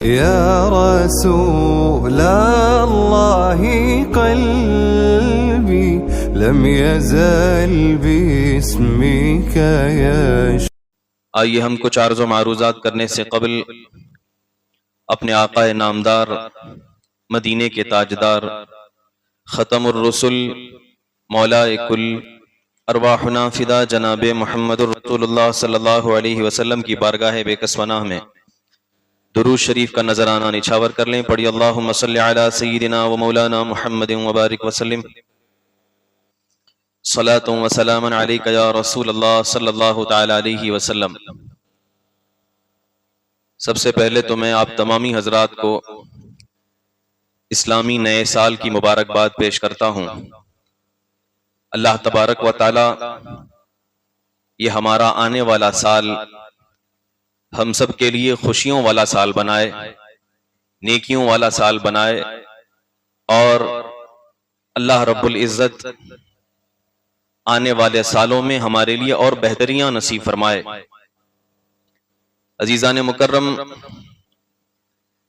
يا رسول الله قلبي لم يزل باسمك يشتاق. آئیے ہم کچھ عرض و معروضات کرنے سے قبل اپنے آقا نامدار، مدینے کے تاجدار، ختم الرسل، مولا کل ارواحنا فدا جناب محمد رسول اللہ صلی اللہ علیہ وسلم کی بارگاہ بے کس پناہ میں درود شریف کا نذرانہ نچھاور کر لیں. پڑھی اللہم صلی علی سیدنا و مولانا محمد وبارک وسلم. صلاۃ و سلام علیک یا رسول اللہ صلی اللہ تعالی علیہ وسلم. سب سے پہلے تو میں آپ تمامی حضرات کو اسلامی نئے سال کی مبارکباد پیش کرتا ہوں. اللہ تبارک و تعالی یہ ہمارا آنے والا سال ہم سب کے لیے خوشیوں والا سال بنائے، نیکیوں والا سال بنائے، اور اللہ رب العزت آنے والے سالوں میں ہمارے لیے اور بہتریاں نصیب فرمائے. عزیزان مکرم،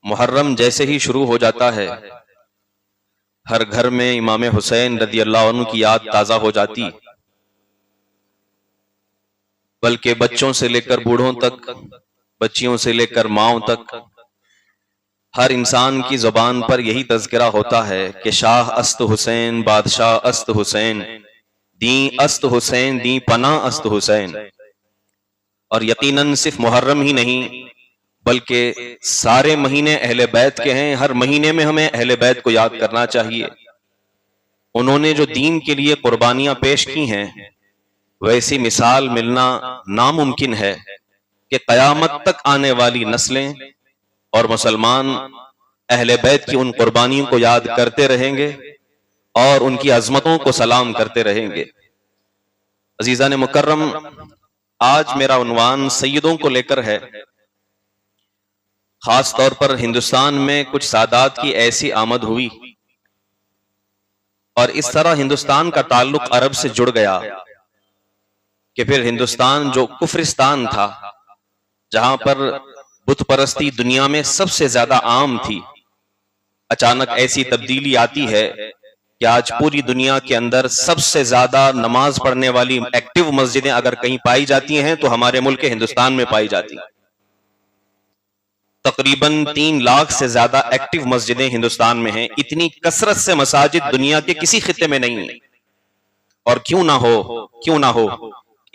محرم جیسے ہی شروع ہو جاتا ہے ہر گھر میں امام حسین رضی اللہ عنہ کی یاد تازہ ہو جاتی، بلکہ بچوں سے لے کر بوڑھوں تک، بچیوں سے لے کر ماؤں تک، ہر انسان کی زبان پر یہی تذکرہ ہوتا ہے کہ شاہ است حسین، بادشاہ است حسین، دین است حسین، دین پناہ است حسین. اور یقیناً صرف محرم ہی نہیں بلکہ سارے مہینے اہل بیت کے ہیں. ہر مہینے میں ہمیں اہل بیت کو یاد کرنا چاہیے. انہوں نے جو دین کے لیے قربانیاں پیش کی ہیں ویسی مثال ملنا ناممکن ہے کہ قیامت تک آنے والی نسلیں اور مسلمان اہل بیت کی ان قربانیوں کو یاد کرتے رہیں گے اور ان کی عظمتوں کو سلام کرتے رہیں گے. عزیزان مکرم، آج میرا عنوان سیدوں کو لے کر ہے. خاص طور پر ہندوستان میں کچھ سادات کی ایسی آمد ہوئی اور اس طرح ہندوستان کا تعلق عرب سے جڑ گیا کہ پھر ہندوستان جو کفرستان تھا، جہاں پر بت پرستی دنیا میں سب سے زیادہ عام تھی، اچانک ایسی تبدیلی آتی ہے کہ آج پوری دنیا کے اندر سب سے زیادہ نماز پڑھنے والی ایکٹیو مسجدیں اگر کہیں پائی جاتی ہیں تو ہمارے ملک ہندوستان میں پائی جاتی ہیں. تقریباً 3 لاکھ سے زیادہ ایکٹیو مسجدیں ہندوستان میں ہیں. اتنی کثرت سے مساجد دنیا کے کسی خطے میں نہیں ہیں. اور کیوں نہ ہو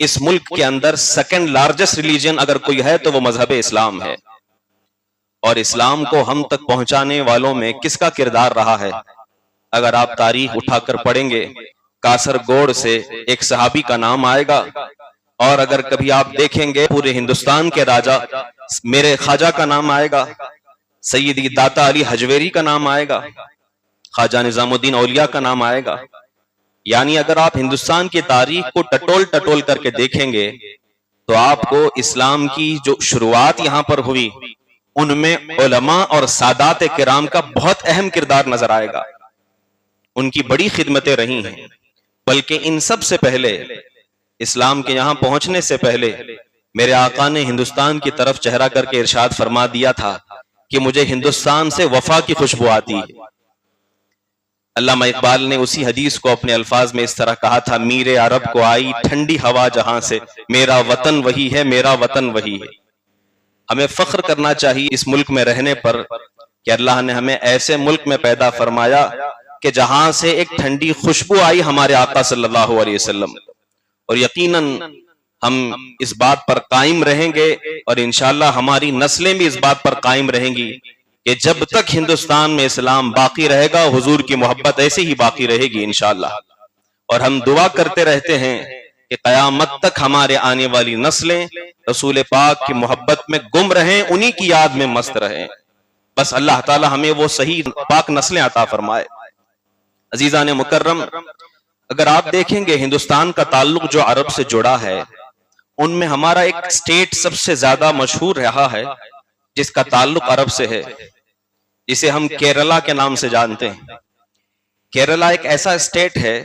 اس ملک کے اندر سیکنڈ لارجسٹ ریلیجن اگر کوئی ہے تو وہ مذہب اسلام ہے. اور اسلام کو ہم تک پہنچانے والوں میں کس کا کردار رہا ہے؟ اگر آپ تاریخ اٹھا کر پڑھیں گے، کاسر گوڑ سے ایک صحابی کا نام آئے گا، اور اگر کبھی آپ دیکھیں گے پورے ہندوستان کے راجا میرے خواجہ کا نام آئے گا، سیدی داتا علی حجویری کا نام آئے گا، خواجہ نظام الدین اولیاء کا نام آئے گا. یعنی اگر آپ ہندوستان کی تاریخ کو ٹٹول کر کے دیکھیں گے تو آپ کو اسلام کی جو شروعات یہاں پر ہوئی ان میں علماء اور سادات کرام کا بہت اہم کردار نظر آئے گا. ان کی بڑی خدمتیں رہی ہیں. بلکہ ان سب سے پہلے، اسلام کے یہاں پہنچنے سے پہلے، میرے آقا نے ہندوستان کی طرف چہرہ کر کے ارشاد فرما دیا تھا کہ مجھے ہندوستان سے وفا کی خوشبو آتی ہے. علامہ اقبال نے اسی حدیث کو اپنے الفاظ میں اس طرح کہا تھا: میرے عرب کو آئی ٹھنڈی ہوا جہاں سے، میرا وطن وہی ہے، میرا وطن وہی ہے. ہمیں فخر کرنا چاہیے اس ملک میں رہنے پر کہ اللہ نے ہمیں ایسے ملک میں پیدا فرمایا کہ جہاں سے ایک ٹھنڈی خوشبو آئی ہمارے آقا صلی اللہ علیہ وسلم. اور یقیناً ہم اس بات پر قائم رہیں گے اور انشاءاللہ ہماری نسلیں بھی اس بات پر قائم رہیں گی کہ جب تک ہندوستان میں اسلام باقی رہے گا حضور کی محبت ایسے ہی باقی رہے گی انشاءاللہ. اور ہم دعا کرتے رہتے ہیں کہ قیامت تک ہمارے آنے والی نسلیں رسول پاک کی محبت میں گم رہیں، انہی کی یاد میں مست رہیں. بس اللہ تعالی ہمیں وہ صحیح پاک نسلیں عطا فرمائے. عزیزان مکرم، اگر آپ دیکھیں گے ہندوستان کا تعلق جو عرب سے جڑا ہے ان میں ہمارا ایک اسٹیٹ سب سے زیادہ مشہور رہا ہے جس کا تعلق عرب سے ہے، جسے ہم کیرلا کے نام سے جانتے ہیں. کیرلا ایک ایسا اسٹیٹ ہے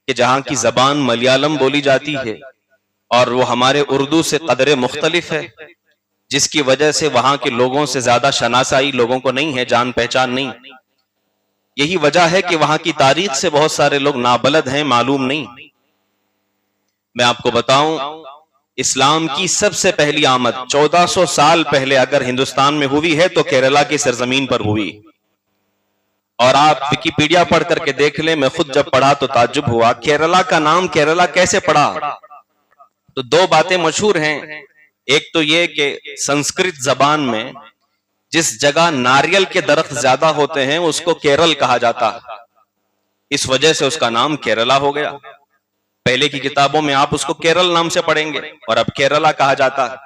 کہ جہاں کی زبان ملیالم بولی جاتی ہے اور وہ ہمارے اردو سے قدرے مختلف ہے. جس کی وجہ سے وہاں کے لوگوں سے زیادہ شناسائی لوگوں کو نہیں ہے، جان پہچان نہیں. یہی وجہ ہے کہ وہاں کی تاریخ سے بہت سارے لوگ نابلد ہیں، معلوم نہیں. میں آپ کو بتاؤں، اسلام کی سب سے پہلی آمد 1400 سال پہلے اگر ہندوستان میں ہوئی ہے تو کیرلا کی سرزمین پر ہوئی. اور آپ ویکیپیڈیا پڑھ کر کے دیکھ لیں، میں خود جب پڑھا تو تعجب ہوا، کیرلا کا نام کیرلا کیسے پڑا؟ تو دو باتیں مشہور ہیں. ایک تو یہ کہ سنسکرت زبان میں جس جگہ ناریل کے درخت زیادہ ہوتے ہیں اس کو کیرل کہا جاتا، اس وجہ سے اس کا نام کیرلا ہو گیا. پہلے کی کتابوں میں آپ اس کو کیرل نام سے پڑھیں گے اور اب کیرلا کہا جاتا ہے.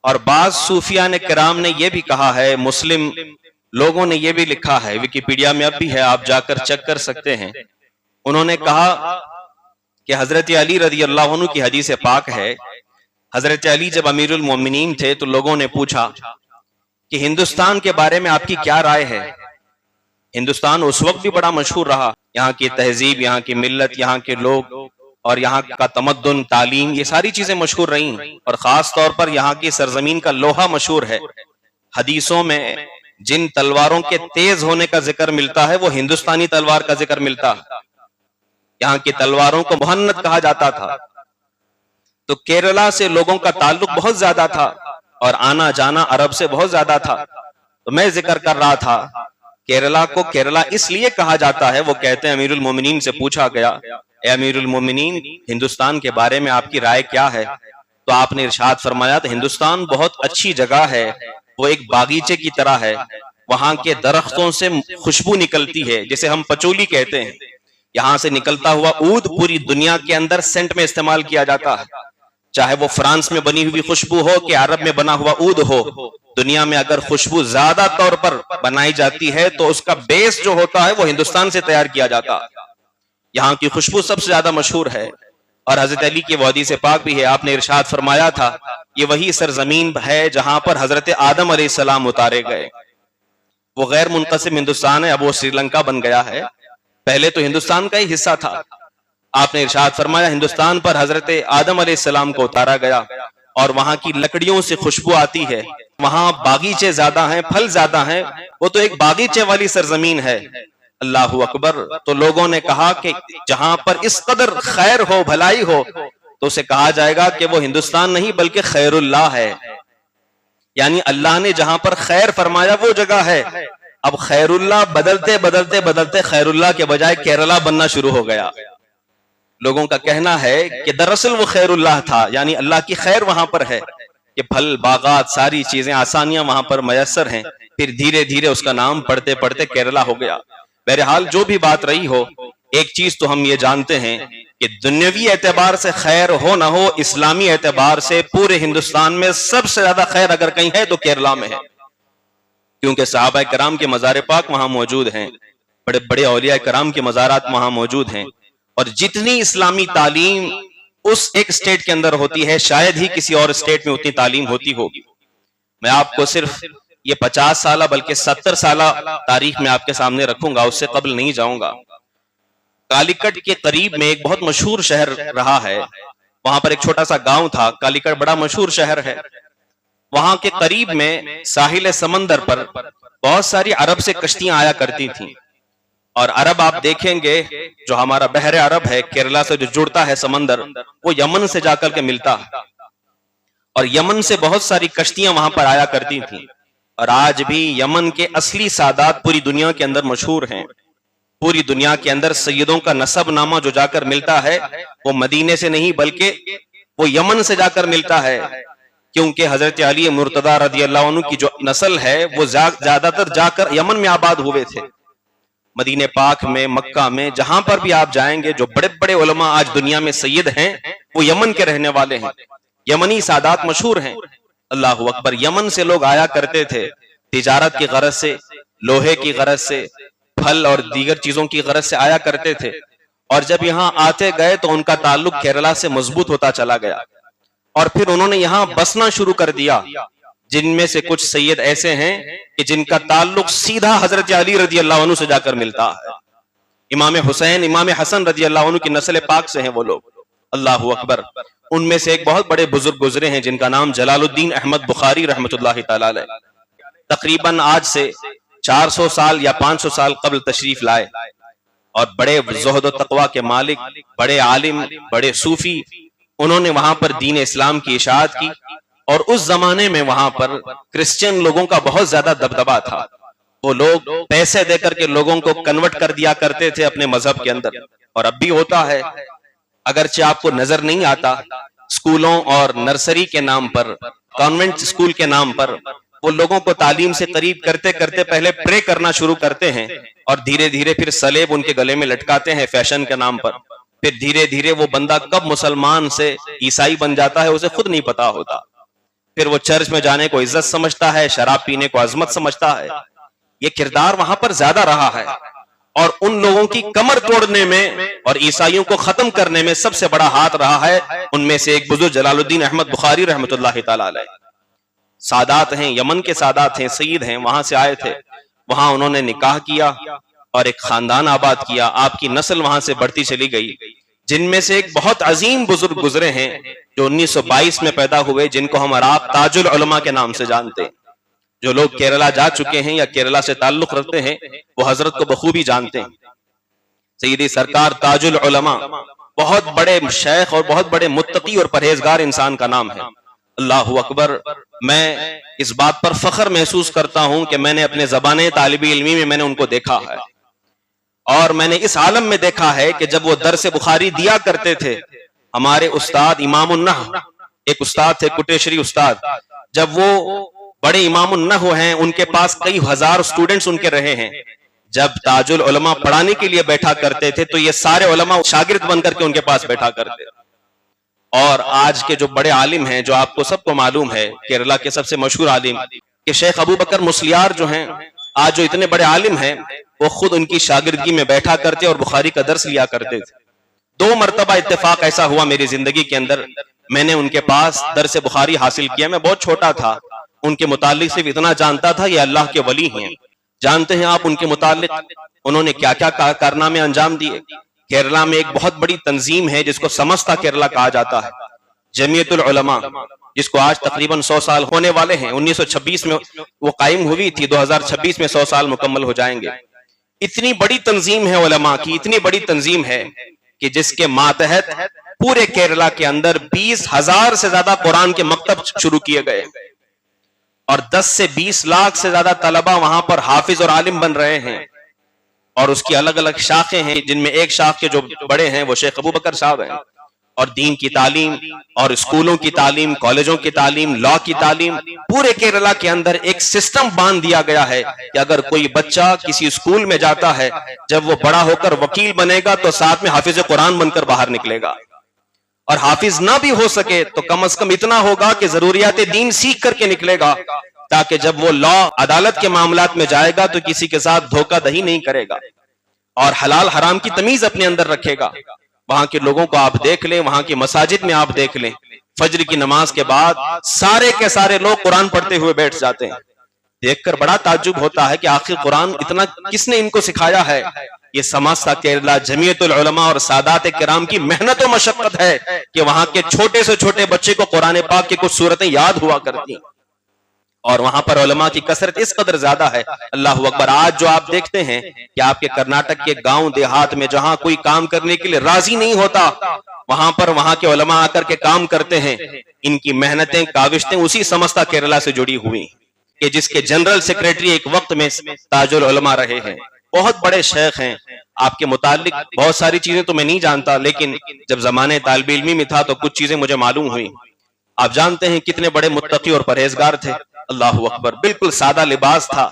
اور بعض صوفیان کرام نے یہ بھی کہا ہے، مسلم لوگوں نے یہ بھی لکھا ہے، ویکیپیڈیا میں اب بھی ہے، آپ جا کر چیک کر سکتے ہیں. انہوں نے کہا کہ حضرت علی رضی اللہ عنہ کی حدیث پاک ہے، حضرت علی جب امیر المومنین تھے تو لوگوں نے پوچھا کہ ہندوستان کے بارے میں آپ کی کیا رائے ہے؟ ہندوستان اس وقت بھی بڑا مشہور رہا، یہاں کی تہذیب، یہاں کی ملت، یہاں کے لوگ اور یہاں کا تمدن، تعلیم، یہ ساری چیزیں مشہور رہیں. اور خاص طور پر یہاں کی سرزمین کا لوہا مشہور ہے. حدیثوں میں جن تلواروں کے تیز ہونے کا ذکر ملتا ہے وہ ہندوستانی تلوار کا ذکر ملتا ہے. یہاں کی تلواروں کو مہند کہا جاتا تھا. تو کیرلا سے لوگوں کا تعلق بہت زیادہ تھا اور آنا جانا عرب سے بہت زیادہ تھا. تو میں ذکر کر رہا تھا کیرلا کو کیرلا اس لیے کہا جاتا ہے، وہ کہتے ہیں امیر المومنین سے پوچھا گیا، اے امیر المومنین ہندوستان کے بارے میں آپ کی رائے کیا ہے؟ تو آپ نے ارشاد فرمایا تو ہندوستان بہت اچھی جگہ ہے، وہ ایک باغیچے کی طرح ہے، وہاں کے درختوں سے خوشبو نکلتی ہے جسے ہم پچولی کہتے ہیں. یہاں سے نکلتا ہوا عود پوری دنیا کے اندر سینٹ میں استعمال کیا جاتا ہے، چاہے وہ فرانس میں بنی ہوئی خوشبو ہو کہ عرب میں بنا ہوا عود ہو. دنیا میں اگر خوشبو زیادہ طور پر بنائی جاتی ہے تو اس کا بیس جو ہوتا ہے وہ ہندوستان سے تیار کیا جاتا ہے. یہاں کی خوشبو سب سے زیادہ مشہور ہے. اور حضرت علی کی وہ حدیث پاک بھی ہے، آپ نے ارشاد فرمایا تھا یہ وہی سرزمین ہے جہاں پر حضرت آدم علیہ السلام اتارے گئے. وہ غیر منقسم ہندوستان ہے، اب وہ سری لنکا بن گیا ہے، پہلے تو ہندوستان کا ہی حصہ تھا. آپ نے ارشاد فرمایا ہندوستان پر حضرت آدم علیہ السلام کو اتارا گیا اور وہاں کی لکڑیوں سے خوشبو آتی ہے، وہاں باغیچے زیادہ ہیں، پھل زیادہ ہیں، وہ تو ایک باغیچے والی سرزمین ہے. اللہ اکبر. تو لوگوں نے کہا کہ جہاں پر اس قدر خیر ہو، بھلائی ہو، تو اسے کہا جائے گا کہ وہ ہندوستان نہیں بلکہ خیر اللہ ہے. یعنی اللہ نے جہاں پر خیر فرمایا وہ جگہ ہے. اب خیر اللہ بدلتے بدلتے بدلتے خیر اللہ کے بجائے کیرلا بننا شروع ہو گیا. لوگوں کا کہنا ہے کہ دراصل وہ خیر اللہ تھا، یعنی اللہ کی خیر وہاں پر ہے کہ پھل، باغات، ساری چیزیں، آسانیاں وہاں پر میسر ہیں. پھر دھیرے دھیرے اس کا نام پڑھتے پڑھتے کیرلا ہو گیا. بہرحال جو بھی بات رہی ہو، ایک چیز تو ہم یہ جانتے ہیں کہ دنیاوی اعتبار سے خیر ہو نہ ہو، اسلامی اعتبار سے پورے ہندوستان میں سب سے زیادہ خیر اگر کہیں ہے تو کیرلا میں ہے، کیونکہ صحابہ کرام کے مزار پاک وہاں موجود ہیں، بڑے بڑے اولیاء کرام کے مزارات وہاں موجود ہیں. اور جتنی اسلامی تعلیم اس ایک اسٹیٹ کے اندر ہوتی ہے شاید ہی کسی اور اسٹیٹ میں اتنی تعلیم ہوتی ہوگی. میں آپ کو صرف یہ 50 سالہ بلکہ 70 سالہ تاریخ میں آپ کے سامنے رکھوں گا، اس سے قبل نہیں جاؤں گا. کالیکٹ کے قریب میں ایک بہت مشہور شہر رہا ہے، وہاں پر ایک چھوٹا سا گاؤں تھا. کالیکٹ بڑا مشہور شہر ہے. وہاں کے قریب میں ساحل سمندر پر بہت ساری عرب سے کشتیاں آیا کرتی تھیں. اور عرب آپ دیکھیں گے جو ہمارا بحر عرب ہے، کیرلا سے جو جڑتا ہے سمندر، وہ یمن سے جا کر کے ملتا ہے. اور یمن سے بہت ساری کشتیاں وہاں پر آیا کرتی تھیں. اور آج بھی یمن کے اصلی سادات پوری دنیا کے اندر مشہور ہیں. پوری دنیا کے اندر سیدوں کا نسب نامہ جو جا کر ملتا ہے وہ مدینے سے نہیں بلکہ وہ یمن سے جا کر ملتا ہے، کیونکہ حضرت علی مرتضی رضی اللہ عنہ کی جو نسل ہے وہ زیادہ تر جا کر یمن میں آباد ہوئے تھے. مدینہ پاک میں، مکہ میں، جہاں پر بھی آپ جائیں گے جو بڑے بڑے علماء آج دنیا میں سید ہیں وہ یمن کے رہنے والے ہیں. یمنی سادات مشہور ہیں. اللہ اکبر. یمن سے لوگ آیا کرتے تھے تجارت کی غرض سے، لوہے کی غرض سے، پھل اور دیگر چیزوں کی غرض سے آیا کرتے تھے. اور جب یہاں آتے گئے تو ان کا تعلق کیرلا سے مضبوط ہوتا چلا گیا اور پھر انہوں نے یہاں بسنا شروع کر دیا. جن میں سے کچھ سید ایسے ہیں کہ جن کا تعلق سیدھا حضرت علی رضی اللہ عنہ سے جا کر ملتا ہے. امام حسین، امام حسن رضی اللہ عنہ کی نسل پاک سے ہیں وہ لوگ. اللہ اکبر. ان میں سے ایک بہت بڑے بزرگ گزرے ہیں جن کا نام جلال الدین احمد بخاری رحمۃ اللہ تعالی علیہ. تقریباً آج سے 400 سال یا 500 سال قبل تشریف لائے اور بڑے زہد و تقوی کے مالک، بڑے عالم، بڑے صوفی. انہوں نے وہاں پر دین اسلام کی اشاعت کی، اور اس زمانے میں وہاں پر کرسچن لوگوں کا بہت زیادہ دبدبا تھا. وہ لوگ پیسے دے کر کے لوگوں کو کنورٹ کر دیا کرتے تھے اپنے مذہب کے اندر، اور اب بھی ہوتا ہے. اگرچہ آپ کو نظر نہیں آتا، اسکولوں اور نرسری کے نام پر، کانوینٹ اسکول کے نام پر وہ لوگوں کو تعلیم سے قریب کرتے کرتے پہلے پرے کرنا شروع کرتے ہیں، اور دھیرے دھیرے پھر سلیب ان کے گلے میں لٹکاتے ہیں فیشن کے نام پر. پھر دھیرے دھیرے وہ بندہ کب مسلمان سے عیسائی بن جاتا ہے اسے خود نہیں پتا ہوتا. پھر وہ چرچ میں جانے کو عزت سمجھتا ہے، شراب پینے کو عظمت سمجھتا ہے. یہ کردار وہاں پر زیادہ رہا ہے، اور ان لوگوں کی کمر توڑنے میں اور عیسائیوں کو ختم کرنے میں سب سے بڑا ہاتھ رہا ہے. ان میں سے ایک بزرگ جلال الدین احمد بخاری رحمۃ اللہ تعالی علیہ. سادات ہیں، یمن کے سادات ہیں، سید ہیں، وہاں سے آئے تھے. وہاں انہوں نے نکاح کیا اور ایک خاندان آباد کیا. آپ کی نسل وہاں سے بڑھتی چلی گئی. جن میں سے ایک بہت عظیم بزرگ گزرے ہیں جو 1922 میں پیدا ہوئے، جن کو ہم آپ تاج العلماء کے نام سے جانتے ہیں. جو لوگ کیرلا جا چکے ہیں یا کیرلا سے تعلق رکھتے ہیں وہ حضرت کو بخوبی جانتے ہیں. سیدی سرکار تاج العلماء بہت بڑے شیخ اور بہت بڑے متقی اور پرہیزگار انسان کا نام ہے. اللہ اکبر. میں اس بات پر فخر محسوس کرتا ہوں کہ میں نے اپنے زبان طالب علمی میں ان کو دیکھا ہے، اور میں نے اس عالم میں دیکھا ہے کہ جب وہ درس بخاری دیا کرتے تھے، ہمارے استاد امام النحو، ایک استاد تھے کٹیشری استاد، جب وہ بڑے امام النحو ہیں، ان کے پاس کئی ہزار سٹوڈنٹس ان کے رہے ہیں. جب تاج العلماء پڑھانے کے لیے بیٹھا کرتے تھے تو یہ سارے علماء شاگرد بن کر کے ان کے پاس بیٹھا کرتے. اور آج کے جو بڑے عالم ہیں، جو آپ کو سب کو معلوم ہے، کیرلا کے سب سے مشہور عالم کہ شیخ ابو بکر مسلیار جو ہیں، آج جو اتنے بڑے عالم ہیں، وہ خود ان کی شاگردگی میں بیٹھا کرتے اور بخاری کا درس لیا کرتے تھے. 2 مرتبہ اتفاق ایسا ہوا میری زندگی کے اندر، میں نے ان کے پاس درس بخاری حاصل کیا. میں بہت چھوٹا تھا، ان کے متعلق صرف اتنا جانتا تھا یہ اللہ کے ولی ہیں. جانتے ہیں آپ ان کے متعلق انہوں نے کیا کیا کارنامے انجام دیے؟ کیرلا میں ایک بہت بڑی تنظیم ہے جس کو سمستا کیرلا کہا جاتا ہے، جمعیت العلماء، جس کو آج تقریباً 100 سال ہونے والے ہیں. 1926 میں وہ قائم ہوئی تھی، 2026 میں 100 سال مکمل ہو جائیں گے. اتنی بڑی تنظیم ہے علماء کی، اتنی بڑی تنظیم ہے کہ جس کے ماتحت پورے کیرلا کے اندر 20,000 سے زیادہ قرآن کے مکتب شروع کیے گئے، اور 10 سے 20 لاکھ سے زیادہ طلبہ وہاں پر حافظ اور عالم بن رہے ہیں. اور اس کی الگ الگ شاخیں ہیں، جن میں ایک شاخ کے جو بڑے ہیں وہ شیخ ابو بکر صاحب ہیں. اور دین کی تعلیم اور اسکولوں کی تعلیم، کالجوں کی تعلیم، لاء کی تعلیم، پورے کیرلا کے اندر ایک سسٹم باندھ دیا گیا ہے کہ اگر کوئی بچہ کسی اسکول میں جاتا ہے، جب وہ بڑا ہو کر وکیل بنے گا تو ساتھ میں حافظ قرآن بن کر باہر نکلے گا. اور حافظ نہ بھی ہو سکے تو کم از کم اتنا ہوگا کہ ضروریات دین سیکھ کر کے نکلے گا، تاکہ جب وہ لاء عدالت کے معاملات میں جائے گا تو کسی کے ساتھ دھوکہ دہی نہیں کرے گا، اور حلال حرام کی تمیز اپنے اندر رکھے گا. وہاں کے لوگوں کو آپ دیکھ لیں، وہاں کی مساجد میں آپ دیکھ لیں، فجر کی نماز کے بعد سارے کے سارے لوگ قرآن پڑھتے ہوئے بیٹھ جاتے ہیں. دیکھ کر بڑا تعجب ہوتا ہے کہ آخر قرآن اتنا کس نے ان کو سکھایا ہے. یہ سماستا کیرلا جمعیت العلماء اور سادات کرام کی محنت و مشقت ہے کہ وہاں کے چھوٹے سے چھوٹے بچے کو قرآن پاک کی کچھ سورتیں یاد ہوا کرتی ہیں، اور وہاں پر علماء کی کثرت اس قدر زیادہ ہے. اللہ اکبر. آج جو آپ دیکھتے ہیں کہ آپ کے کرناٹک کے گاؤں دیہات میں جہاں کوئی کام کرنے کے لیے راضی نہیں ہوتا، وہاں پر وہاں کے علماء آ کر کے کام کرتے ہیں. ان کی محنتیں کاوشتیں اسی سمستا کیرلا سے جڑی ہوئی کہ جس کے جنرل سیکریٹری ایک وقت میں تاج العلماء رہے ہیں. بہت بڑے شیخ ہیں. آپ کے متعلق بہت ساری چیزیں تو میں نہیں جانتا، لیکن جب زمانے طالب علمی میں تھا تو کچھ چیزیں مجھے معلوم ہوئی. آپ جانتے ہیں کتنے بڑے متقی اور پرہیزگار تھے. اللہ اکبر. بالکل سادہ لباس تھا.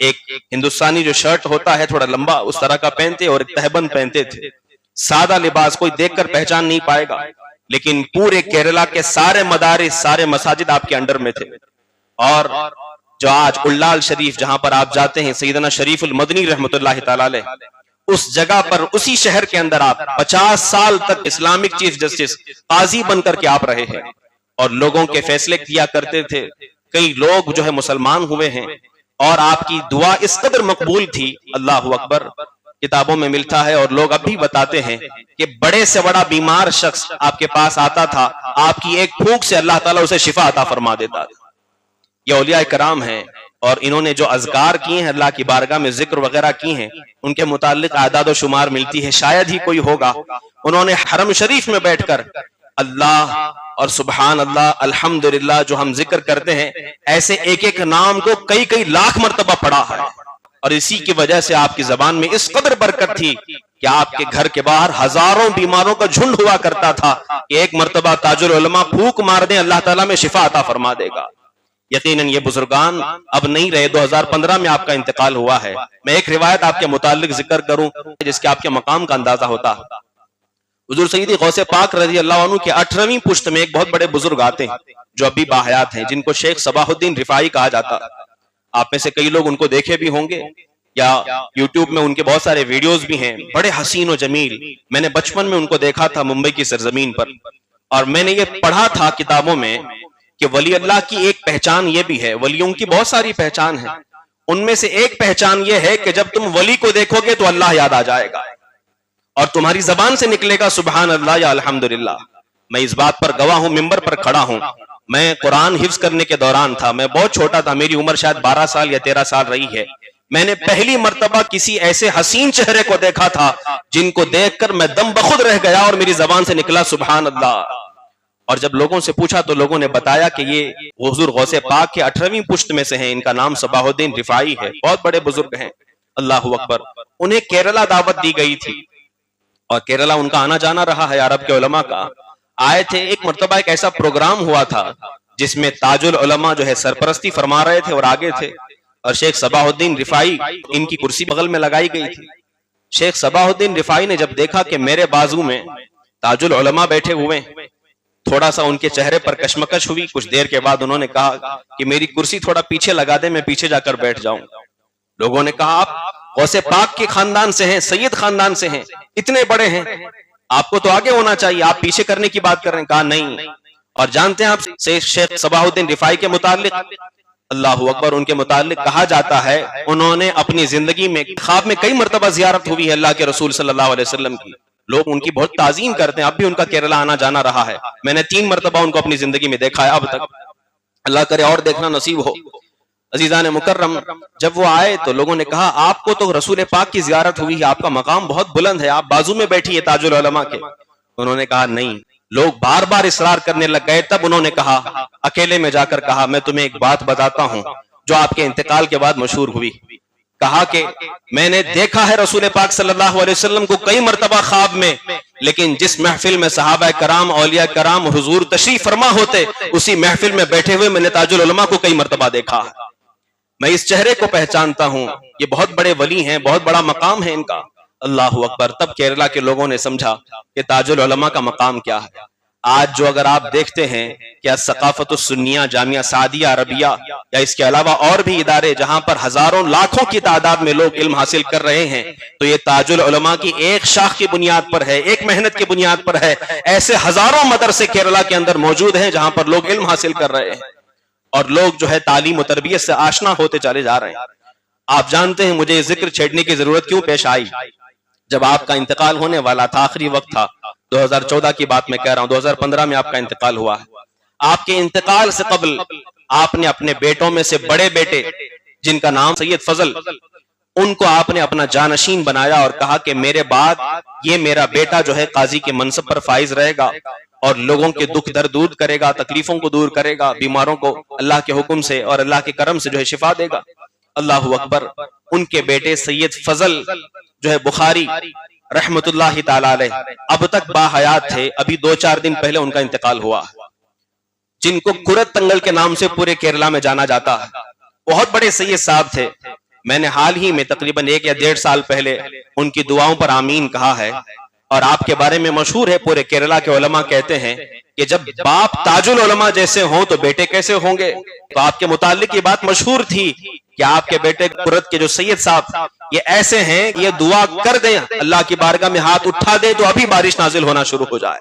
ایک ہندوستانی جو شرٹ ہوتا ہے تھوڑا لمبا اس طرح کا پہنتے اور ایک تہبند پہنتے تھے. سادہ لباس، کوئی دیکھ کر پہچان نہیں پائے گا، لیکن پورے کیرلا کے سارے مدارس، سارے مساجد آپ کے انڈر میں تھے. اور جو آج اولال شریف جہاں پر آپ جاتے ہیں، سیدنا شریف المدنی رحمۃ اللہ تعالی علیہ، اس جگہ پر اسی شہر کے اندر آپ 50 سال تک اسلامک چیف جسٹس قاضی بن کر کے آپ رہے ہیں اور لوگوں کے فیصلے کیا کرتے تھے. کئی لوگ جو ہے مسلمان ہوئے ہیں، اور آپ کی دعا اس قدر مقبول تھی. اللہ اکبر. کتابوں میں ملتا ہے اور لوگ اب بھی بتاتے ہیں کہ بڑے سے بڑا بیمار شخص آپ کے پاس آتا تھا، آپ کی ایک پھونک سے اللہ تعالیٰ اسے شفا عطا فرما دیتا تھا۔ یہ اولیاء کرام ہیں، اور انہوں نے جو اذکار کیے ہیں، اللہ کی بارگاہ میں ذکر وغیرہ کی ہیں، ان کے متعلق اعداد و شمار ملتی ہے، شاید ہی کوئی ہوگا۔ انہوں نے حرم شریف میں بیٹھ کر اللہ اور سبحان اللہ الحمدللہ جو ہم ذکر کرتے ہیں، ایسے ایک ایک نام کو کئی کئی لاکھ مرتبہ پڑھا ہے، اور اسی کی وجہ سے آپ کی زبان میں اس قدر برکت تھی کہ آپ کے گھر کے باہر ہزاروں بیماروں کا جھنڈ ہوا کرتا تھا کہ ایک مرتبہ تاج العلماء پھونک مار دیں، اللہ تعالیٰ میں شفا عطا فرما دے گا۔ یقیناً یہ بزرگان اب نہیں رہے، 2015 میں آپ کا انتقال ہوا ہے۔ میں ایک روایت آپ کے متعلق ذکر کروں جس کے آپ کے مقام کا اندازہ ہوتا۔ حضور سیدی غوث پاک رضی اللہ عنہ کے 18ویں پشت میں ایک بہت بڑے بزرگ آتے ہیں جو ابھی باحیات ہیں، جن کو شیخ صباح الدین رفاعی کہا جاتا۔ آپ میں سے کئی لوگ ان کو دیکھے بھی ہوں گے، یا یوٹیوب میں ان کے بہت سارے ویڈیوز بھی ہیں۔ بڑے حسین و جمیل، میں نے بچپن میں ان کو دیکھا تھا ممبئی کی سرزمین پر، اور میں نے یہ پڑھا تھا کتابوں میں کہ ولی اللہ کی ایک پہچان یہ بھی ہے، ولیوں کی بہت ساری پہچان ہے، ان میں سے ایک پہچان یہ ہے کہ جب تم ولی کو دیکھو گے تو اللہ یاد آ جائے گا، اور تمہاری زبان سے نکلے گا سبحان اللہ یا الحمدللہ۔ میں اس بات پر گواہ ہوں، ممبر پر کھڑا ہوں۔ میں قرآن حفظ کرنے کے دوران تھا، میں بہت چھوٹا تھا، میری عمر شاید 12 سال یا 13 سال رہی ہے۔ میں نے پہلی مرتبہ کسی ایسے حسین چہرے کو دیکھا تھا جن کو دیکھ کر میں دم بخود رہ گیا، اور میری زبان سے نکلا سبحان اللہ۔ اور جب لوگوں سے پوچھا تو لوگوں نے بتایا کہ یہ حضور غوث پاک کے 18ویں پشت میں سے ہیں، ان کا نام صباح الدین رفاعی ہے، بہت بڑے بزرگ ہیں۔ اللہ اکبر۔ انہیں کیرلا دعوت دی گئی تھی، اور کیرلا ان کا آنا جانا رہا ہے عرب کے علماء کا۔ آئے تھے، ایک مرتبہ ایک ایسا پروگرام ہوا تھا جس میں تاج العلماء جو ہے سرپرستی فرما رہے تھے اور آگے تھے، اور شیخ صباح الدین رفاعی ان کی کرسی بغل میں لگائی گئی تھی۔ شیخ صباح الدین رفاعی نے جب دیکھا کہ میرے بازو میں تاج العلماء بیٹھے ہوئے، تھوڑا سا ان کے چہرے پر کشمکش ہوئی۔ کچھ دیر کے بعد انہوں نے کہا کہ میری کرسی تھوڑا پیچھے لگا دے، میں پیچھے جا کر بیٹھ جاؤں۔ لوگوں نے کہا آپ غوث پاک کے خاندان سے ہیں، سید خاندان سے ہیں، اتنے بڑے ہیں، آپ کو تو آگے ہونا چاہیے، آپ پیچھے کرنے کی بات کر رہے ہیں۔ کہا نہیں۔ اور جانتے ہیں آپ شیخ صباح الدین رفاعی کے متعلق، اللہ اکبر، ان کے متعلق کہا جاتا ہے انہوں نے اپنی زندگی میں خواب میں کئی مرتبہ زیارت ہوئی ہے اللہ کے رسول صلی اللہ علیہ وسلم کی، لوگ ان کی بہت تعظیم کرتے ہیں، اب بھی ان کا کیرلا آنا جانا رہا ہے۔ میں نے 3 مرتبہ ان کو اپنی زندگی میں دیکھا ہے اب تک، اللہ کرے اور دیکھنا نصیب ہو۔ عزیزان مکرم، جب وہ آئے تو لوگوں نے کہا آپ کو تو رسول پاک کی زیارت ہوئی ہے، آپ کا مقام بہت بلند ہے، آپ بازو میں بیٹھی تاج العلماء کے۔ انہوں نے کہا نہیں۔ لوگ بار بار اصرار کرنے لگ گئے، تب انہوں نے کہا، اکیلے میں جا کر کہا میں تمہیں ایک بات بتاتا ہوں جو آپ کے انتقال کے بعد مشہور ہوئی۔ کہا کہ میں نے دیکھا ہے رسول پاک صلی اللہ علیہ وسلم کو کئی مرتبہ خواب میں، لیکن جس محفل میں صحابہ کرام اولیاء کرام حضور تشریف فرما ہوتے، اسی محفل میں بیٹھے ہوئے میں نے تاج العلماء کو کئی مرتبہ دیکھا ہے۔ میں اس چہرے کو پہچانتا ہوں، یہ بہت بڑے ولی ہیں، بہت بڑا مقام ہے ان کا۔ اللہ اکبر۔ تب کیرلا کے لوگوں نے سمجھا کہ تاج العلماء کا مقام کیا ہے۔ آج جو اگر آپ دیکھتے ہیں کہ ثقافت السنیہ جامعہ سعدیہ عربیہ یا اس کے علاوہ اور بھی ادارے جہاں پر ہزاروں لاکھوں کی تعداد میں لوگ علم حاصل کر رہے ہیں، تو یہ تاج العلماء کی ایک شاخ کی بنیاد پر ہے، ایک محنت کی بنیاد پر ہے۔ ایسے ہزاروں مدرسے کیرلا کے اندر موجود ہیں جہاں پر لوگ علم حاصل کر رہے ہیں، اور لوگ جو ہے تعلیم و تربیت سے آشنا ہوتے چلے جا رہے ہیں۔ آپ جانتے ہیں مجھے ذکر چھیڑنے کی ضرورت کیوں پیش آئی؟ جب آپ کا انتقال ہونے والا تھا، آخری وقت تھا، 2014 کی بات میں کہہ رہا ہوں، 2015 میں آپ کا انتقال ہوا ہے۔ آپ کے انتقال سے قبل آپ نے اپنے بیٹوں میں سے بڑے بیٹے جن کا نام سید فضل، ان کو آپ نے اپنا جانشین بنایا اور کہا کہ میرے بعد یہ میرا بیٹا جو ہے قاضی کے منصب پر فائز رہے گا اور لوگوں کے دکھ درد دور کرے گا، تکلیفوں کو دور کرے گا، بیماروں کو اللہ کے حکم سے اور اللہ کے کرم سے جو ہے شفا دے گا۔ اللہ اکبر۔ ان کے بیٹے سید فضل جو ہے بخاری رحمت اللہ تعالی علیہ اب تک باحیات تھے، ابھی 2-4 دن پہلے ان کا انتقال ہوا، جن کو کرت تنگل کے نام سے پورے کیرلا میں جانا جاتا ہے۔ بہت بڑے سید صاحب تھے۔ میں نے حال ہی میں تقریباً 1 یا 1.5 سال پہلے ان کی دعاؤں پر آمین کہا ہے، اور آپ کے بارے میں مشہور ہے، پورے کیرلا کے علماء کہتے ہیں کہ جب باپ تاج العلماء جیسے ہوں تو بیٹے کیسے ہوں گے۔ تو آپ کے متعلق یہ بات مشہور تھی کہ آپ کے بیٹے کرت کے جو سید صاحب یہ ایسے ہیں، یہ دعا کر دیں اللہ کی بارگاہ میں ہاتھ اٹھا دیں تو ابھی بارش نازل ہونا شروع ہو جائے۔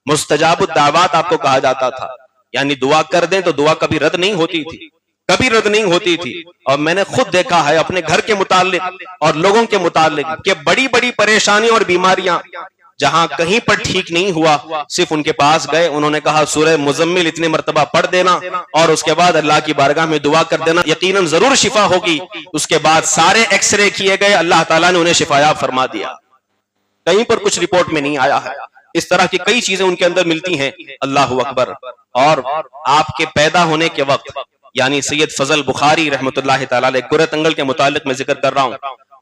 مستجاب الدعوات آپ کو کہا جاتا تھا، یعنی دعا کر دیں تو دعا کبھی رد نہیں ہوتی تھی، کبھی رد نہیں ہوتی تھی۔ اور میں نے خود دیکھا ہے اپنے گھر کے متعلق اور لوگوں کے متعلق کہ بڑی بڑی پریشانیاں اور بیماریاں جہاں کہیں پر ٹھیک نہیں ہوا صرف ان کے پاس گئے, انہوں نے کہا سورہ مزمل اتنے مرتبہ پڑھ دینا اور اس کے بعد اللہ کی بارگاہ میں دعا کر دینا, یقیناً ضرور شفا ہوگی. اس کے بعد سارے ایکس رے کیے گئے, اللہ تعالیٰ نے انہیں شفایاب فرما دیا, کہیں پر کچھ رپورٹ میں نہیں آیا ہے. اس طرح کی کئی چیزیں ان کے اندر ملتی ہیں. اللہ اکبر. اور آپ کے پیدا ہونے کے وقت یعنی سید فضل بخاری رحمۃ اللہ تعالیٰ علیہ, گرہ تنگل کے متعلق میں ذکر کر رہا ہوں,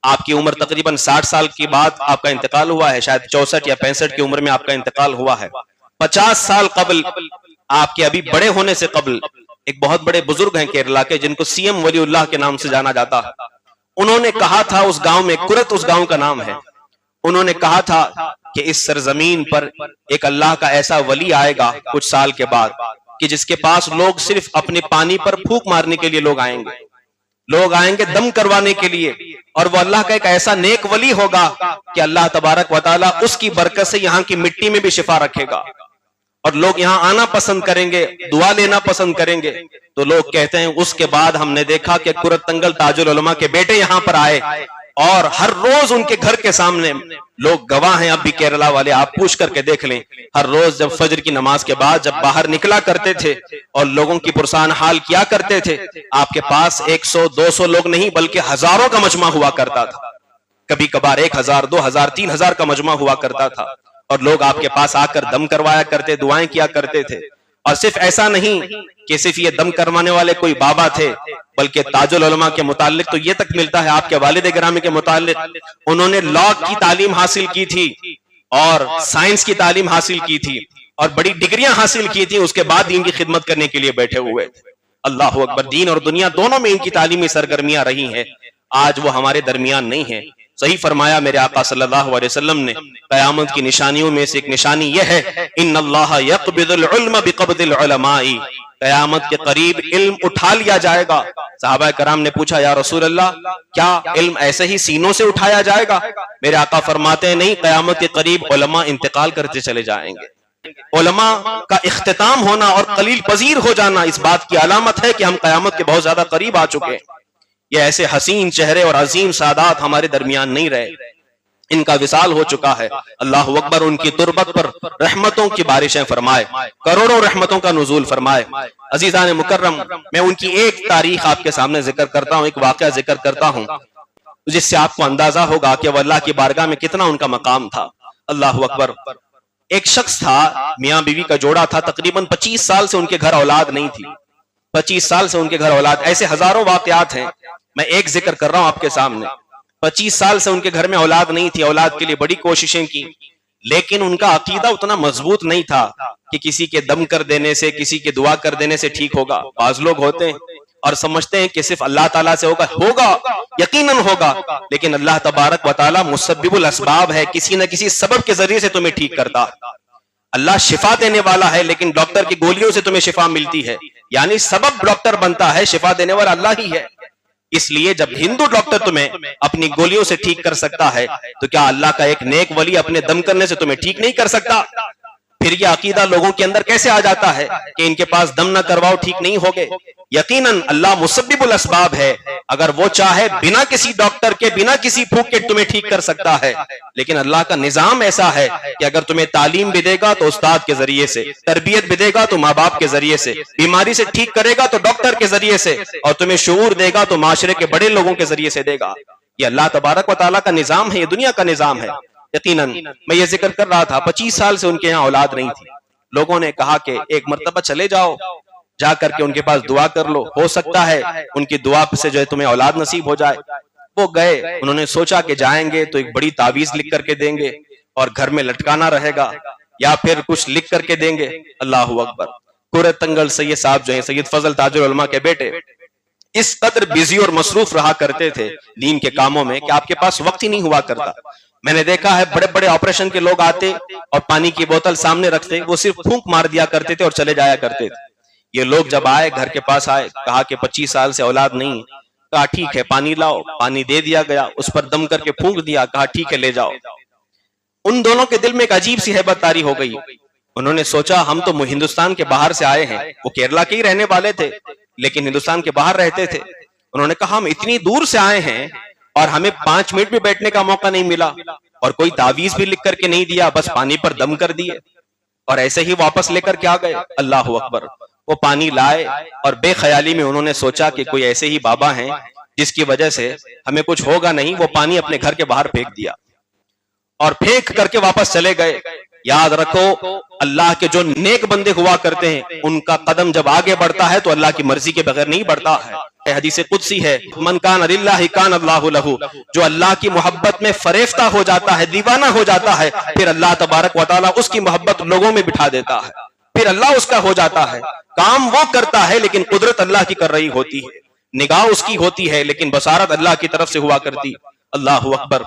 آپ کی عمر تقریباً 60 سال کے بعد آپ کا انتقال ہوا ہے, شاید 64 یا 65 کی عمر میں آپ کا انتقال ہوا ہے. 50 سال قبل, آپ کے ابھی بڑے ہونے سے قبل, ایک بہت بڑے بزرگ ہیں کیرلا کے جن کو سی ایم ولی اللہ کے نام سے جانا جاتا ہے, انہوں نے کہا تھا اس گاؤں میں, کرت اس گاؤں کا نام ہے, انہوں نے کہا تھا کہ اس سرزمین پر ایک اللہ کا ایسا ولی آئے گا کچھ سال کے بعد کہ جس کے پاس لوگ صرف اپنے پانی پر پھونک مارنے کے لیے لوگ آئیں گے, لوگ آئیں گے دم کروانے کے لیے, اور وہ اللہ کا ایک ایسا نیک ولی ہوگا کہ اللہ تبارک و تعالیٰ اس کی برکت سے یہاں کی مٹی میں بھی شفا رکھے گا, اور لوگ یہاں آنا پسند کریں گے, دعا لینا پسند کریں گے. تو لوگ کہتے ہیں اس کے بعد ہم نے دیکھا کہ کرت تنگل تاج العلماء کے بیٹے یہاں پر آئے, اور ہر روز ان کے گھر کے سامنے لوگ گواہ ہیں, اب بھی کیرلا والے, آپ پوچھ کر کے دیکھ لیں, ہر روز جب فجر کی نماز کے بعد جب باہر نکلا کرتے تھے اور لوگوں کی پرسان حال کیا کرتے تھے, آپ کے پاس 100-200 لوگ نہیں بلکہ ہزاروں کا مجمع ہوا کرتا تھا, کبھی کبھار 1000, 2000, 3000 کا مجمع ہوا کرتا تھا, اور لوگ آپ کے پاس آ کر دم کروایا کرتے, دعائیں کیا کرتے تھے. اور صرف ایسا نہیں کہ صرف یہ دم کروانے والے کوئی بابا تھے, بلکہ تاج العلماء کے متعلق تو یہ تک ملتا ہے, آپ کے والد گرامی کے متعلق انہوں نے لا کی تعلیم حاصل کی تھی اور سائنس کی تعلیم حاصل کی تھی اور بڑی ڈگریاں حاصل کی تھی, اس کے بعد دین کی خدمت کرنے کے لیے بیٹھے ہوئے تھے. اللہ اکبر. دین اور دنیا دونوں میں ان کی تعلیمی سرگرمیاں رہی ہیں, آج وہ ہمارے درمیان نہیں ہیں. صحیح فرمایا میرے آقا صلی اللہ علیہ وسلم نے, قیامت کی نشانیوں میں سے ایک نشانی یہ ہے, ان اللہ یقبض العلم بقبض العلماء, قیامت کے قریب علم اٹھا لیا جائے گا. صحابہ کرام نے پوچھا یا رسول اللہ کیا علم ایسے ہی سینوں سے اٹھایا جائے گا؟ میرے آقا فرماتے ہیں نہیں, قیامت کے قریب علماء انتقال کرتے چلے جائیں گے. علماء کا اختتام ہونا اور قلیل پذیر ہو جانا اس بات کی علامت ہے کہ ہم قیامت کے بہت زیادہ قریب آ چکے ہیں. یہ ایسے حسین چہرے اور عظیم سادات ہمارے درمیان نہیں رہے, ان کا وصال ہو چکا ہے. اللہ اکبر. ان کی تربت پر رحمتوں کی بارشیں فرمائے, کروڑوں رحمتوں کا نزول فرمائے. عزیزان مکرم, میں ان کی ایک تاریخ آپ کے سامنے ذکر کرتا ہوں, ایک واقعہ ذکر کرتا ہوں جس سے آپ کو اندازہ ہوگا کہ وہ اللہ کی بارگاہ میں کتنا ان کا مقام تھا. اللہ اکبر. ایک شخص تھا, میاں بیوی کا جوڑا تھا, تقریباً 25 سال سے ان کے گھر اولاد نہیں تھی, 25 سال سے ان کے گھر اولاد. ایسے ہزاروں واقعات ہیں, میں ایک ذکر کر رہا ہوں آپ کے سامنے. 25 سال سے ان کے گھر میں اولاد نہیں تھی, اولاد کے لیے بڑی کوششیں کی, لیکن ان کا عقیدہ اتنا مضبوط نہیں تھا کہ کسی کے دم کر دینے سے, کسی کے دعا کر دینے سے ٹھیک ہوگا. بعض لوگ ہوتے ہیں اور سمجھتے ہیں کہ صرف اللہ تعالیٰ سے ہوگا, یقیناً ہوگا, لیکن اللہ تبارک و تعالیٰ مسبب الاسباب ہے, کسی نہ کسی سبب کے ذریعے سے تمہیں ٹھیک کرتا. اللہ شفا دینے والا ہے, لیکن ڈاکٹر کی گولیوں سے تمہیں شفا ملتی ہے, یعنی سبب ڈاکٹر بنتا ہے, شفا دینے والا اللہ ہی ہے. اس لیے جب ہندو ڈاکٹر تمہیں اپنی گولیوں سے ٹھیک کر سکتا ہے تو کیا اللہ کا ایک نیک ولی اپنے دم کرنے سے تمہیں ٹھیک نہیں کر سکتا؟ پھر یہ عقیدہ لوگوں کے اندر کیسے آ جاتا ہے کہ ان کے پاس دم نہ کرواؤ ٹھیک نہیں ہوگے؟ یقیناً اللہ مسبب الاسباب ہے, اگر وہ چاہے بنا کسی ڈاکٹر کے, بنا کسی پھوک کے تمہیں ٹھیک کر سکتا ہے. لیکن اللہ کا نظام ایسا ہے کہ اگر تمہیں تعلیم بھی دے گا تو استاد کے ذریعے سے, تربیت بھی دے گا تو ماں باپ کے ذریعے سے, بیماری سے ٹھیک کرے گا تو ڈاکٹر کے ذریعے سے, اور تمہیں شعور دے گا تو معاشرے کے بڑے لوگوں کے ذریعے سے دے گا. یہ اللہ تبارک و تعالیٰ کا نظام ہے, یہ دنیا کا نظام ہے. یقیناً میں یہ ذکر کر رہا تھا, 25 سال سے ان کے یہاں اولاد نہیں تھی. لوگوں نے کہا کہ ایک مرتبہ چلے جاؤ, جا کر کے ان کے پاس دعا کر لو, ہو سکتا ہے ان کی دعا سے جو ہے تمہیں اولاد نصیب ہو جائے. وہ گئے, انہوں نے سوچا کہ جائیں گے تو ایک بڑی تعویذ لکھ کر کے دیں گے اور گھر میں لٹکانا رہے گا, یا پھر کچھ لکھ کر کے دیں گے. اللہ اکبر. گرہ تنگل سید صاحب جو ہیں, سید فضل تاج العلماء کے بیٹے, اس قدر بزی اور مصروف رہا کرتے تھے دین کے کاموں میں کہ آپ کے پاس وقت ہی نہیں ہوا کرتا. میں نے دیکھا ہے بڑے بڑے آپریشن کے لوگ آتے اور پانی کی بوتل سامنے رکھتے, وہ صرف پھونک مار دیا کرتے تھے اور چلے جایا کرتے تھے. یہ لوگ جب آئے, گھر کے پاس آئے, کہا کہ 25 سال سے اولاد نہیں. کہا ٹھیک ہے پانی لاؤ, پانی دے دیا گیا, اس پر دم کر کے پھونک دیا, کہا ٹھیک ہے لے جاؤ. ان دونوں کے دل میں ایک عجیب سی ہیبت طاری ہو گئی. انہوں نے سوچا ہم تو ہندوستان کے باہر سے آئے ہیں, وہ کیرلا کے ہی رہنے والے تھے لیکن ہندوستان کے باہر رہتے تھے. انہوں نے کہا ہم اتنی دور سے آئے ہیں اور ہمیں 5 منٹ بھی بیٹھنے کا موقع نہیں ملا. اور کوئی تعویذ بھی لکھ کر کے نہیں دیا، بس پانی پر دم کر دیے اور ایسے ہی واپس لے کر کیا گئے۔ اللہ اکبر، وہ پانی لائے اور بے خیالی میں انہوں نے سوچا کہ کوئی ایسے ہی بابا ہیں جس کی وجہ سے ہمیں کچھ ہوگا نہیں، وہ پانی اپنے گھر کے باہر پھینک دیا اور پھینک کر کے واپس چلے گئے۔ یاد رکھو، اللہ کے جو نیک بندے ہوا کرتے ہیں ان کا قدم جب آگے بڑھتا ہے تو اللہ کی مرضی کے بغیر نہیں بڑھتا ہے۔ حدیث قدسی ہے، من کان للہ کان اللہ لہ، جو اللہ کی محبت میں فریفتہ ہو جاتا ہے، دیوانہ ہو جاتا ہے، پھر اللہ تبارک و تعالیٰ اس کی محبت لوگوں میں بٹھا دیتا ہے، پھر اللہ اس کا ہو جاتا ہے۔ کام وہ کرتا ہے لیکن قدرت اللہ کی کر رہی ہوتی ہے، نگاہ اس کی ہوتی ہے لیکن بصارت اللہ کی طرف سے ہوا کرتی۔ اللہ اکبر،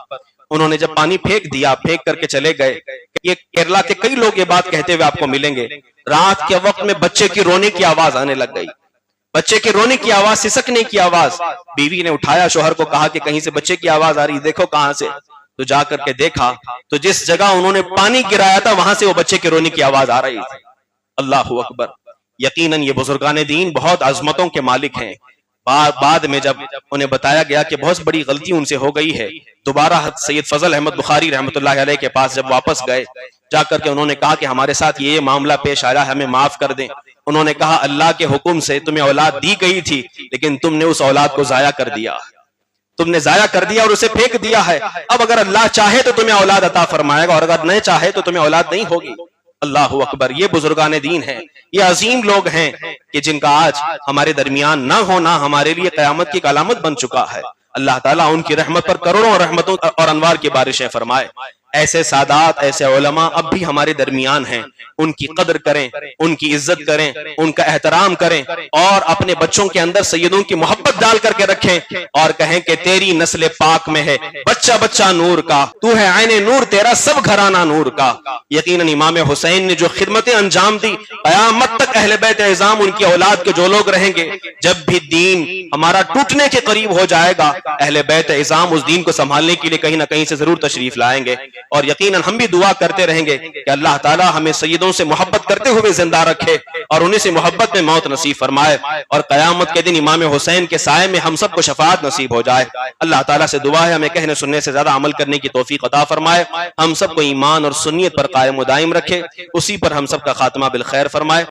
انہوں نے جب پانی پھینک دیا، پھینک کر کے چلے گئے۔ یہ کیرلا کے کئی لوگ یہ بات کہتے ہوئے آپ کو ملیں گے، رات کے وقت میں بچے کی رونے کی آواز آنے لگ گئی، بچے کے رونے کی آواز، سسکنے کی آواز۔ بیوی نے اٹھایا، شوہر کو کہا کہ کہیں سے بچے کی آواز آ رہی، دیکھو کہاں سے۔ تو جا کر کے دیکھا تو جس جگہ انہوں نے پانی گرایا تھا وہاں سے وہ بچے کے رونے کی آواز آ رہی تھی۔ اللہ اکبر، یقیناً یہ بزرگان دین بہت عظمتوں کے مالک ہیں۔ بعد میں جب انہیں بتایا گیا کہ بہت بڑی غلطی ان سے ہو گئی ہے، دوبارہ سید فضل احمد بخاری رحمۃ اللہ علیہ کے پاس جب واپس گئے، جا کر کے انہوں نے کہا کہ ہمارے ساتھ یہ معاملہ پیش آیا ہے، ہمیں معاف کر دیں۔ انہوں نے کہا اللہ کے حکم سے تمہیں اولاد دی گئی تھی لیکن تم نے اس اولاد کو ضائع کر دیا، تم نے ضائع کر دیا اور اسے پھینک دیا ہے۔ اب اگر اللہ چاہے تو تمہیں اولاد عطا فرمائے گا اور اگر نہیں چاہے تو تمہیں اولاد نہیں ہوگی۔ اللہ اکبر، یہ بزرگان دین ہیں، یہ عظیم لوگ ہیں کہ جن کا آج ہمارے درمیان نہ ہونا ہمارے لیے قیامت کی ایک علامت بن چکا ہے۔ اللہ تعالیٰ ان کی رحمت پر کروڑوں رحمتوں اور انوار کی بارشیں فرمائے۔ ایسے سادات، ایسے علماء اب بھی ہمارے درمیان ہیں، ان کی قدر کریں، ان کی عزت کریں، ان کا احترام کریں اور اپنے بچوں کے اندر سیدوں کی محبت ڈال کر کے رکھیں اور کہیں کہ تیری نسل پاک میں ہے بچہ بچہ نور کا، تو ہے عین نور، تیرا سب گھرانہ نور کا۔ یقیناً امام حسین نے جو خدمتیں انجام دی، قیامت تک اہل بیت اعظام ان کی اولاد کے جو لوگ رہیں گے، جب بھی دین ہمارا ٹوٹنے کے قریب ہو جائے گا اہل بیت اعظام اس دین کو سنبھالنے کے لیے کہیں نہ کہیں سے ضرور تشریف لائیں گے۔ اور یقیناً ہم بھی دعا کرتے رہیں گے کہ اللہ تعالی ہمیں سیدوں سے محبت کرتے ہوئے زندہ رکھے اور انہیں سے محبت میں موت نصیب فرمائے اور قیامت کے دن امام حسین کے سائے میں ہم سب کو شفاعت نصیب ہو جائے۔ اللہ تعالیٰ سے دعا ہے ہمیں کہنے سننے سے زیادہ عمل کرنے کی توفیق عطا فرمائے، ہم سب کو ایمان اور سنیت پر قائم و دائم رکھے، اسی پر ہم سب کا خاتمہ بالخیر فرمائے۔